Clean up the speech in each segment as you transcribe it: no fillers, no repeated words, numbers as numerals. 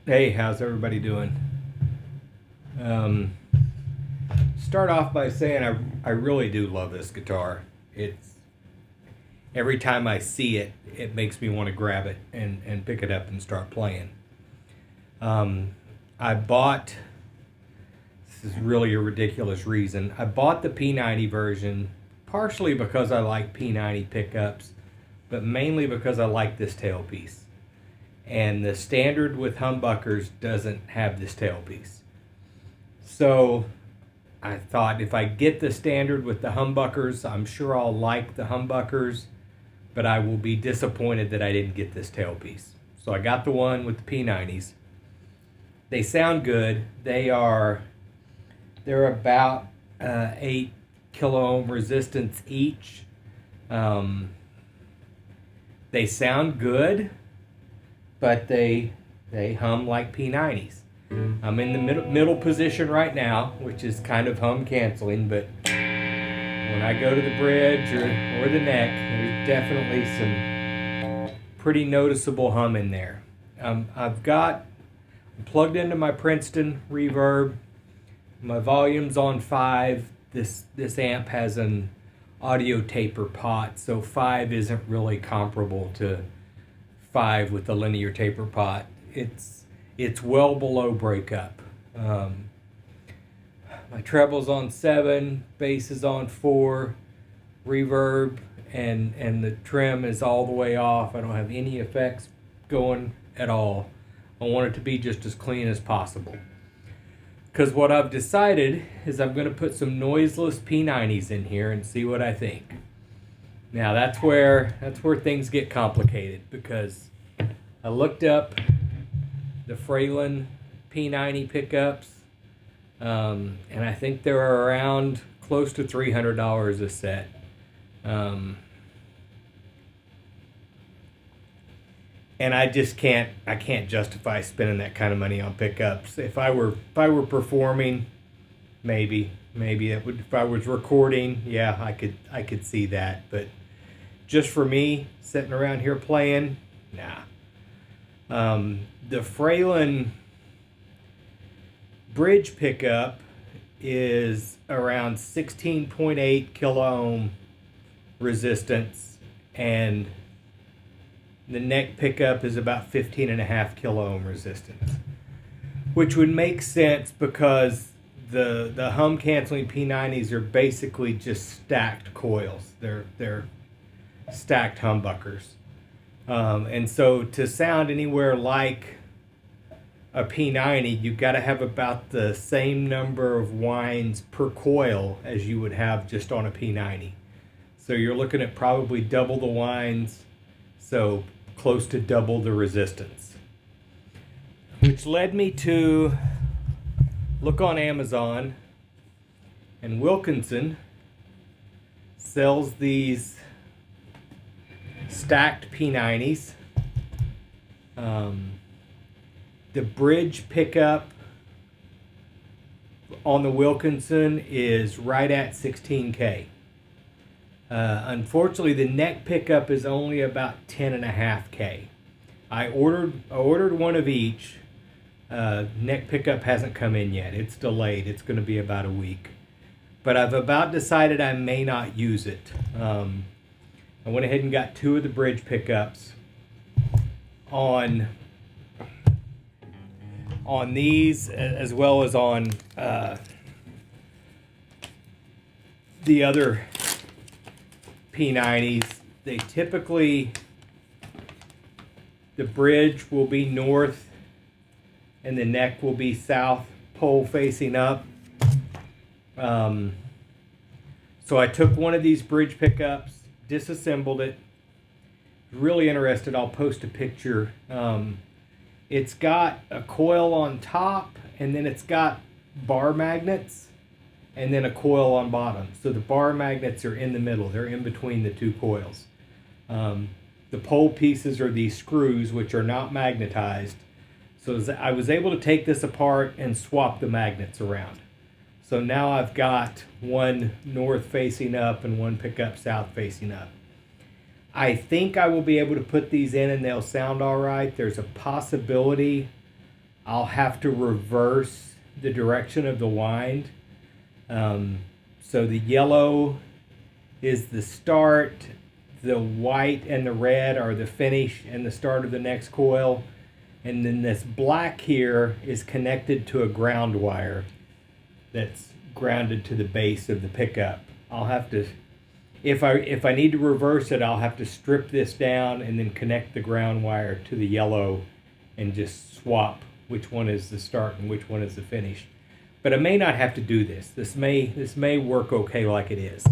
Hey, how's everybody doing? Start off by saying I really do love this guitar. It's every time I see it, it makes me want to grab it and pick it up and start playing. I bought, this is really a ridiculous reason, I bought the P90 version partially because I like P90 pickups, but mainly because I like this tailpiece. And the standard with humbuckers doesn't have this tailpiece. So I thought if I get the standard with the humbuckers, I'm sure I'll like the humbuckers, but I will be disappointed that I didn't get this tailpiece. So I got the one with the P90s. They sound good. They're about 8 kilo ohm resistance each. They sound good, but they hum like P90s. I'm in the middle position right now, which is kind of hum canceling, but when I go to the bridge or the neck, there's definitely some pretty noticeable hum in there. I'm plugged into my Princeton reverb. My volume's on 5. This amp has an audio taper pot, so 5 isn't really comparable to 5 with the linear taper pot. It's well below breakup. My treble's on 7, bass is on 4, reverb and the trim is all the way off. I don't have any effects going at all. I want it to be just as clean as possible. Because what I've decided is I'm going to put some noiseless P90s in here and see what I think. Now that's where things get complicated, because I looked up the Fralin P90 pickups, and I think they're around close to $300 a set. And I just can't justify spending that kind of money on pickups. If I were performing, maybe it would. If I was recording, yeah, I could see that. But just for me sitting around here playing, nah. The Fralin bridge pickup is around 16.8 kilo ohm resistance, and the neck pickup is about 15.5 kilo ohm resistance, which would make sense because the hum canceling P90s are basically just stacked coils. They're stacked humbuckers. And so to sound anywhere like a P90, you've got to have about the same number of winds per coil as you would have just on a P90. So you're looking at probably double the winds, so close to double the resistance. Which led me to look on Amazon, and Wilkinson sells these stacked P90s. The bridge pickup on the Wilkinson is right at 16K. Unfortunately, the neck pickup is only about 10.5K. I ordered one of each. Neck pickup hasn't come in yet. It's delayed. It's going to be about a week. But I've about decided I may not use it. I went ahead and got 2 of the bridge pickups on these, as well as on the other P90s. They typically, the bridge will be north and the neck will be south, pole facing up. So I took one of these bridge pickups, disassembled it. Really interested. I'll post a picture. It's got a coil on top, and then it's got bar magnets, and then a coil on bottom. So the bar magnets are in the middle. They're in between the 2 coils. The pole pieces are these screws, which are not magnetized. So I was able to take this apart and swap the magnets around. So now I've got one north facing up and one pickup south facing up. I think I will be able to put these in and they'll sound all right. There's a possibility I'll have to reverse the direction of the wind. So the yellow is the start, the white and the red are the finish and the start of the next coil, and then this black here is connected to a ground wire that's grounded to the base of the pickup. I'll have to, if I need to reverse it, I'll have to strip this down and then connect the ground wire to the yellow and just swap which one is the start and which one is the finish. But I may not have to do this. This may work okay like it is.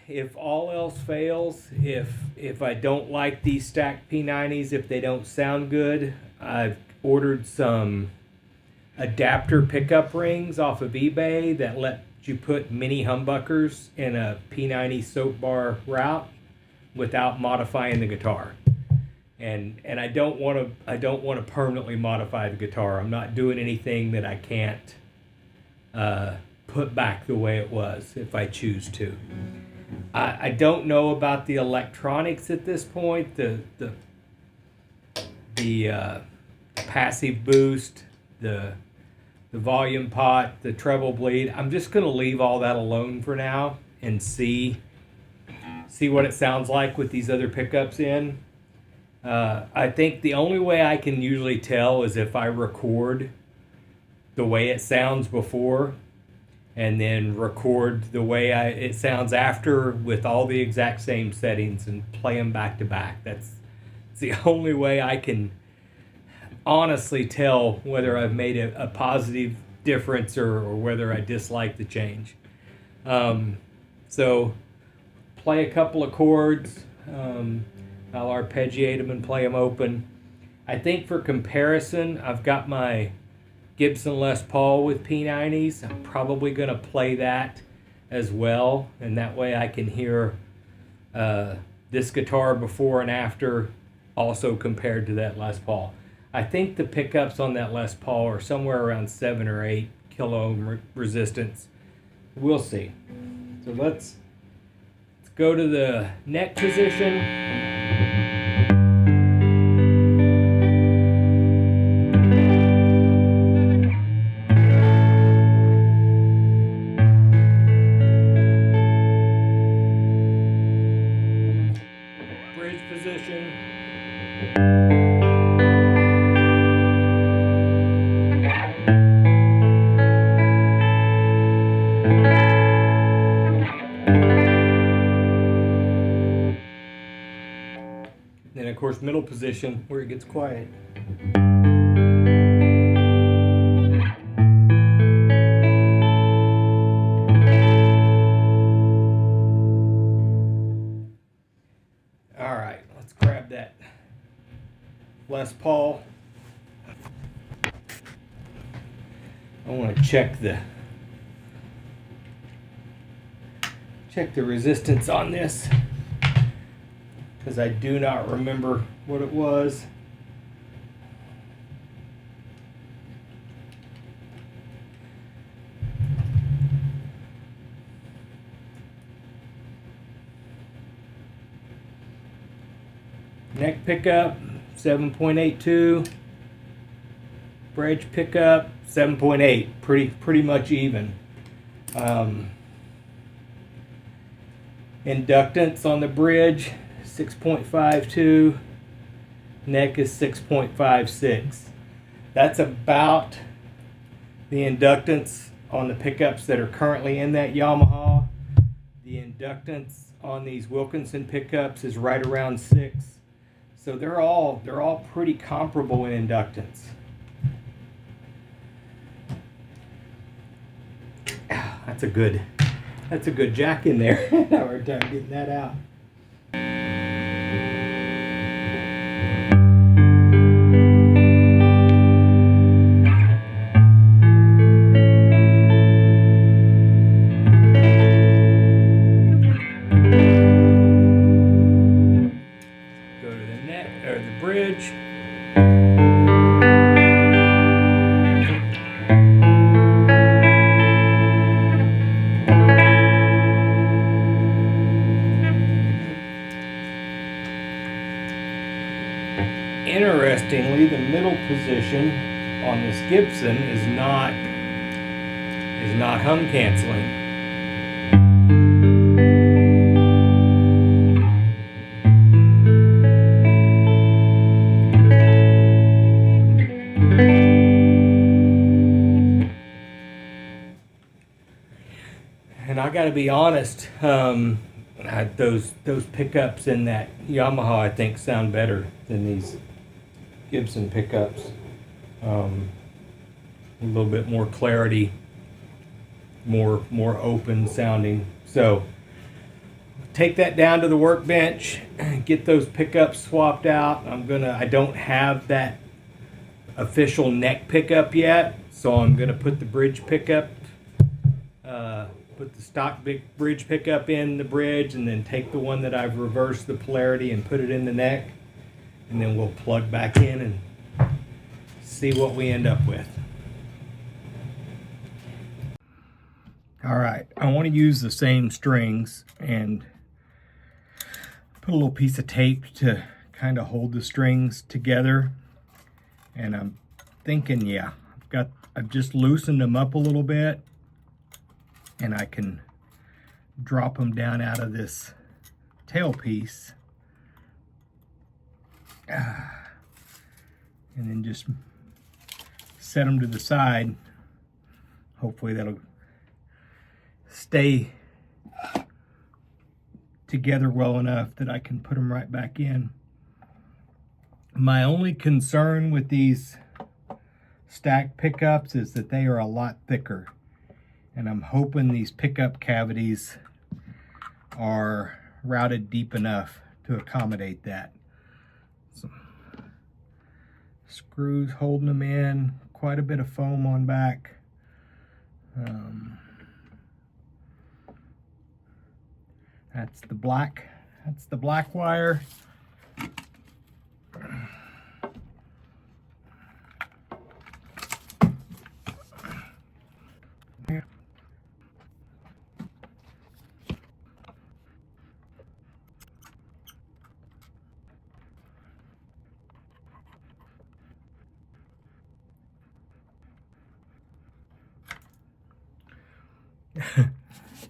If all else fails, if I don't like these stacked P90s, if they don't sound good, I've ordered some adapter pickup rings off of eBay that let you put mini humbuckers in a P90 soap bar route without modifying the guitar. And I don't want to permanently modify the guitar. I'm not doing anything that I can't put back the way it was if I choose to. I don't know about the electronics at this point. The passive boost, the volume pot, the treble bleed. I'm just going to leave all that alone for now and see what it sounds like with these other pickups in. I think the only way I can usually tell is if I record the way it sounds before and then record the way it sounds after with all the exact same settings and play them back to back. That's the only way I can honestly tell whether I've made a positive difference or whether I dislike the change. So play a couple of chords. I'll arpeggiate them and play them open. I think for comparison, I've got my Gibson Les Paul with P90s. I'm probably going to play that as well, and that way I can hear this guitar before and after also compared to that Les Paul. I think the pickups on that Les Paul are somewhere around 7 or 8 kilo ohm resistance. We'll see. So let's go to the neck position. Position. Then of course middle position where it gets quiet. Les Paul. I want to check the resistance on this because I do not remember what it was. Neck pickup 7.82, bridge pickup 7.8, pretty much even. Inductance on the bridge 6.52, neck is 6.56. That's about the inductance on the pickups that are currently in that Yamaha. The inductance on these Wilkinson pickups is right around 6. So they're all pretty comparable in inductance. That's a good jack in there. I have a hard time getting that out. Bridge. unfortunately, the middle position on this Gibson is not hum canceling. And I gotta be honest, those pickups in that Yamaha, I think, sound better than these Gibson pickups. A little bit more clarity, more open sounding. So take that down to the workbench, get those pickups swapped out. I don't have that official neck pickup yet, so I'm gonna put the bridge pickup, put the stock big bridge pickup in the bridge, and then take the one that I've reversed the polarity and put it in the neck, and then we'll plug back in and see what we end up with. All right, I want to use the same strings and put a little piece of tape to kind of hold the strings together. And I'm thinking, yeah, I've just loosened them up a little bit, and I can drop them down out of this tailpiece, and then just set them to the side. Hopefully that'll stay together well enough that I can put them right back in. My only concern with these stacked pickups is that they are a lot thicker, and I'm hoping these pickup cavities are routed deep enough to accommodate that. Some screws holding them in, quite a bit of foam on back. That's the black wire.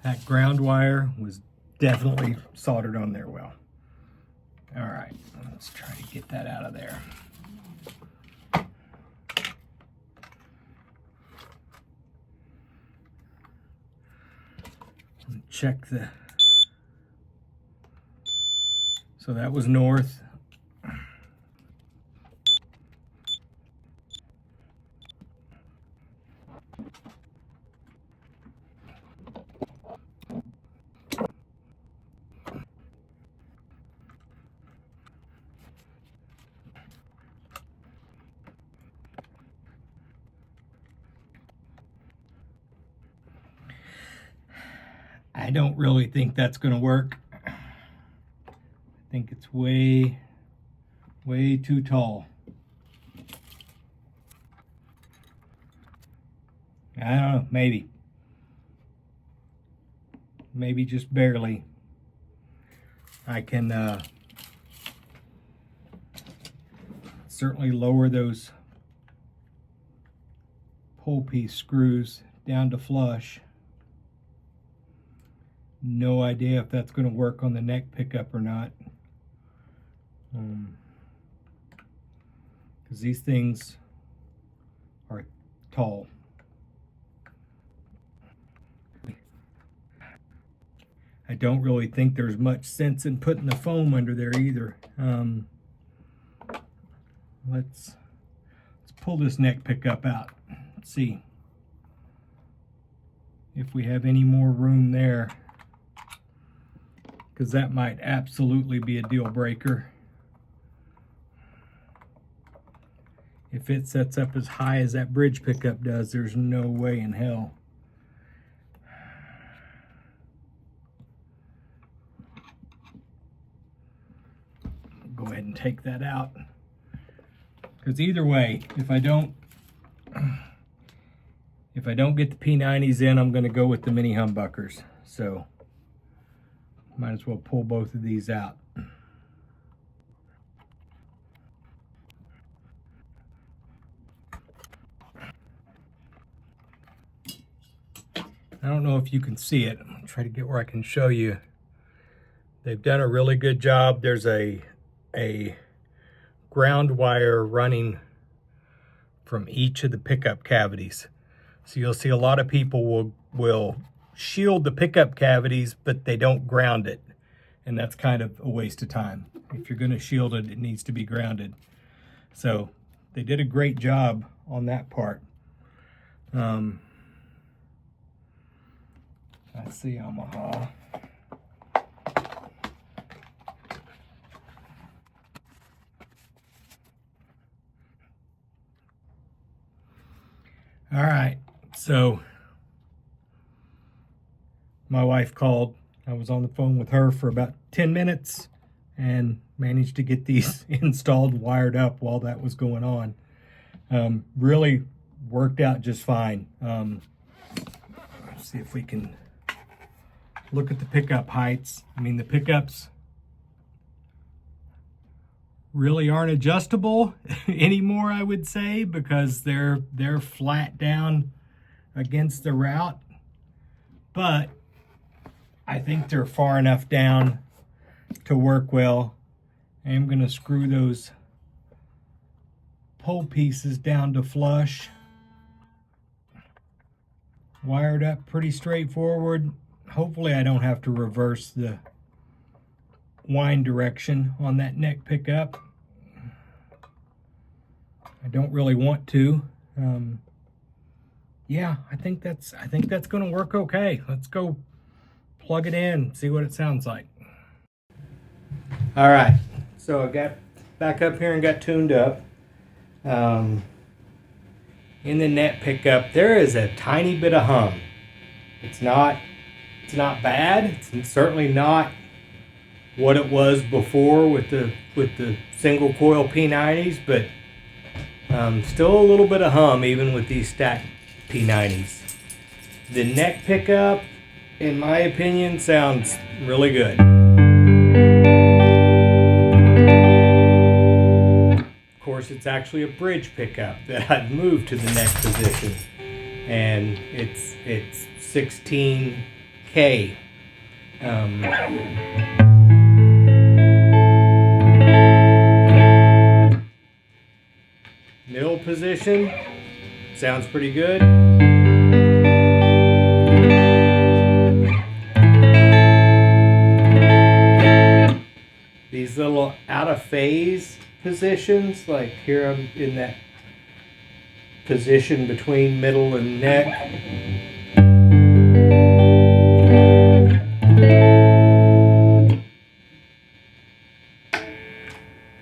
That ground wire was definitely soldered on there well. All right, let's try to get that out of there. Check so that was north. I don't really think that's going to work. I think it's way too tall. I don't know, maybe just barely. I can certainly lower those pole piece screws down to flush. No idea if that's going to work on the neck pickup or not. Because these things are tall. I don't really think there's much sense in putting the foam under there either. Let's pull this neck pickup out. Let's see if we have any more room there, because that might absolutely be a deal breaker. If it sets up as high as that bridge pickup does, there's no way in hell. Go ahead and take that out, because either way, if I don't get the P90s in, I'm going to go with the mini humbuckers. So might as well pull both of these out. I don't know if you can see it. I'm gonna try to get where I can show you. They've done a really good job. There's a ground wire running from each of the pickup cavities. So you'll see a lot of people will shield the pickup cavities, but they don't ground it. And that's kind of a waste of time. If you're gonna shield it, it needs to be grounded. So they did a great job on that part. That's the Yamaha. All right, so my wife called. I was on the phone with her for about 10 minutes and managed to get these installed, wired up while that was going on. Really worked out just fine. Let's see if we can look at the pickup heights. I mean, the pickups really aren't adjustable anymore, I would say, because they're flat down against the route. But I think they're far enough down to work well. I'm going to screw those pole pieces down to flush. Wired up pretty straightforward. Hopefully I don't have to reverse the wind direction on that neck pickup. I don't really want to. Yeah, I think that's going to work okay. Let's go plug it in, see what it sounds like. All right, so I got back up here and got tuned up. In the neck pickup, there is a tiny bit of hum. It's not bad. It's certainly not what it was before with the single coil P90s, but still a little bit of hum even with these stacked P90s. The neck pickup, in my opinion, sounds really good. Of course, it's actually a bridge pickup that I've moved to the neck position, and it's 16K. Middle position sounds pretty good. These little out of phase positions, like here I'm in that position between middle and neck.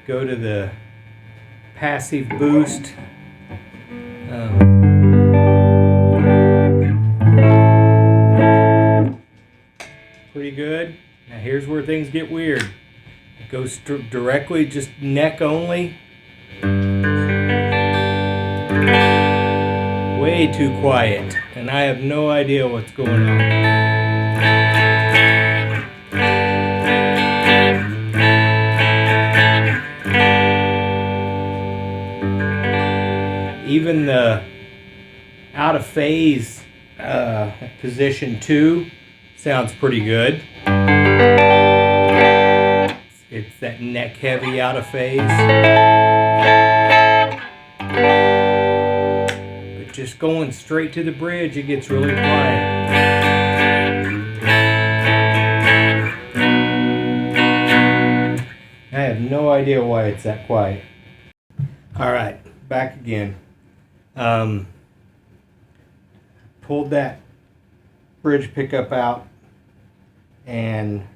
Go to the passive boost. Pretty good. Now here's where things get weird. It goes directly just neck only. Way too quiet, and I have no idea what's going on. Even the out of phase position 2 sounds pretty good. It's that neck heavy out of phase. But just going straight to the bridge, it gets really quiet. I have no idea why it's that quiet. All right, back again. Pulled that bridge pickup out and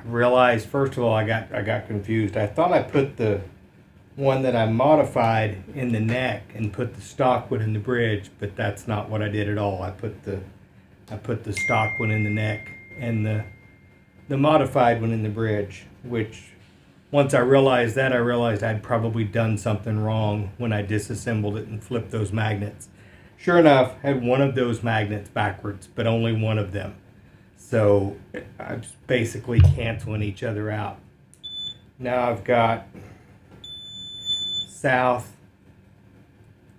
realized, first of all, I got confused. I thought I put the one that I modified in the neck and put the stock one in the bridge, but that's not what I did at all. I put the stock one in the neck and the modified one in the bridge, which once I realized that, I realized I'd probably done something wrong when I disassembled it and flipped those magnets. Sure enough, I had one of those magnets backwards, but only one of them. So I'm basically canceling each other out. Now I've got south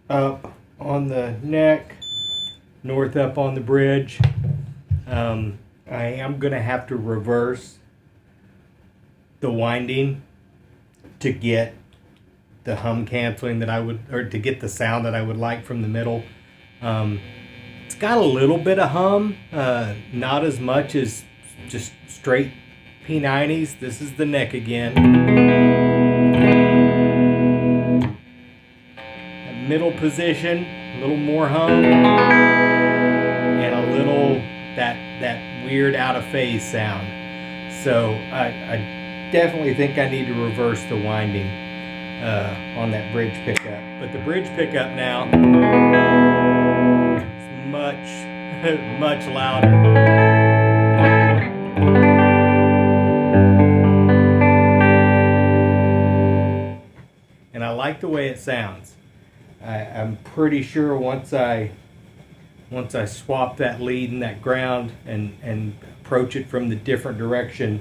up on the neck, north up on the bridge. I am going to have to reverse the winding to get the hum canceling that I would, or to get the sound that I would like from the middle. It's got a little bit of hum, not as much as just straight P90s. This is the neck again. That middle position, a little more hum, and a little that weird out of phase sound. So I definitely think I need to reverse the winding on that bridge pickup. But the bridge pickup now is much louder. And I like the way it sounds. I'm pretty sure once I swap that lead and that ground and approach it from the different direction,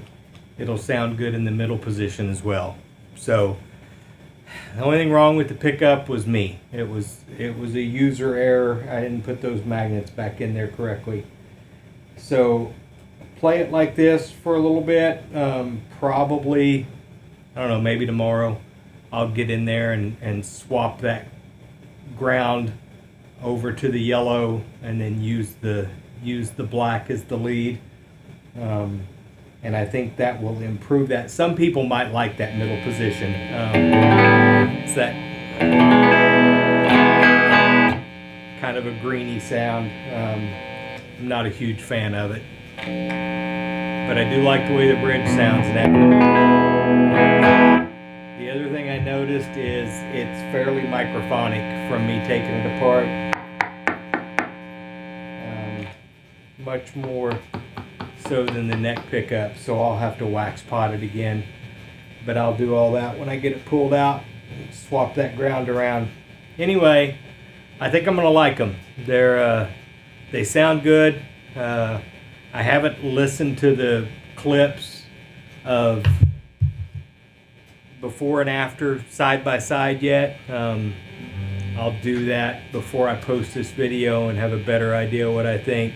it'll sound good in the middle position as well. So the only thing wrong with the pickup was me. It was a user error. I didn't put those magnets back in there correctly. So play it like this for a little bit. Probably, I don't know, maybe tomorrow I'll get in there and swap that ground over to the yellow and then use the black as the lead. And I think that will improve that. Some people might like that middle position. It's that kind of a greeny sound. I'm not a huge fan of it, but I do like the way the bridge sounds now. The other thing I noticed is it's fairly microphonic from me taking it apart. Much more so than the neck pickup, so I'll have to wax pot it again, but I'll do all that when I get it pulled out, swap that ground around. Anyway, I think I'm gonna like them. They sound good. I haven't listened to the clips of before and after side by side yet. I'll do that before I post this video and have a better idea what I think.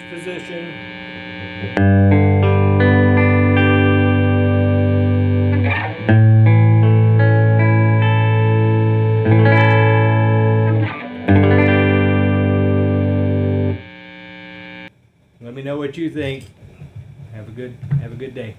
Position. Let me know what you think. Have a good day.